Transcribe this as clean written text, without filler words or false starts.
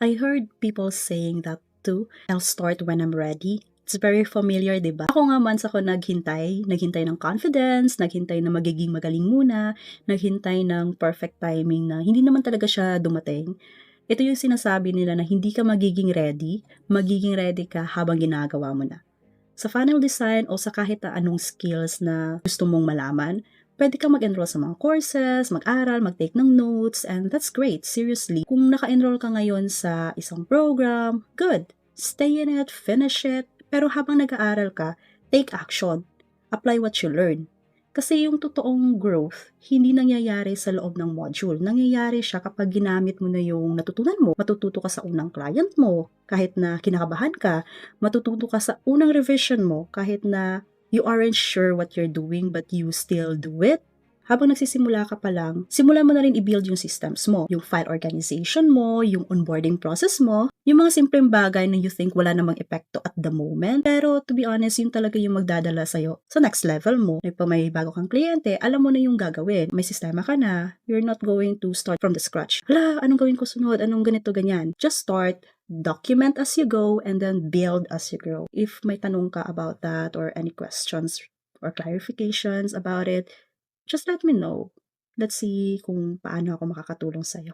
I heard people saying that too. I'll start when I'm ready. It's very familiar, 'di ba? Ako nga months ako naghintay ng confidence, naghintay na magiging magaling muna, naghintay ng perfect timing na hindi naman talaga siya dumating. Ito yung sinasabi nila na hindi ka magiging ready ka habang ginagawa mo na. Sa funnel design o sa kahit na anong skills na gusto mong malaman, pwede kang mag-enroll sa mga courses, mag-aral, mag-take ng notes, and that's great, seriously. Kung naka-enroll ka ngayon sa isang program, good. Stay in it, finish it, pero habang nag-aaral ka, take action. Apply what you learn. Kasi yung totoong growth, hindi nangyayari sa loob ng module. Nangyayari siya kapag ginamit mo na yung natutunan mo. Matututo ka sa unang client mo, kahit na kinakabahan ka. Matututo ka sa unang revision mo, kahit na you aren't sure what you're doing but you still do it. Habang nagsisimula ka pa lang, simulan mo na rin i-build yung systems mo, yung file organization mo, yung onboarding process mo, yung mga simpleng bagay na you think wala namang epekto at the moment. Pero to be honest, yun talaga yung magdadala sa'yo sa next level mo. Pag may bago kang kliyente, alam mo na yung gagawin. May sistema ka na, you're not going to start from the scratch. Hala, anong gawin ko sunod? Anong ganito, ganyan? Just start, document as you go, and then build as you grow. If may tanong ka about that or any questions or clarifications about it, just let me know. Let's see kung paano ako makakatulong sa'yo.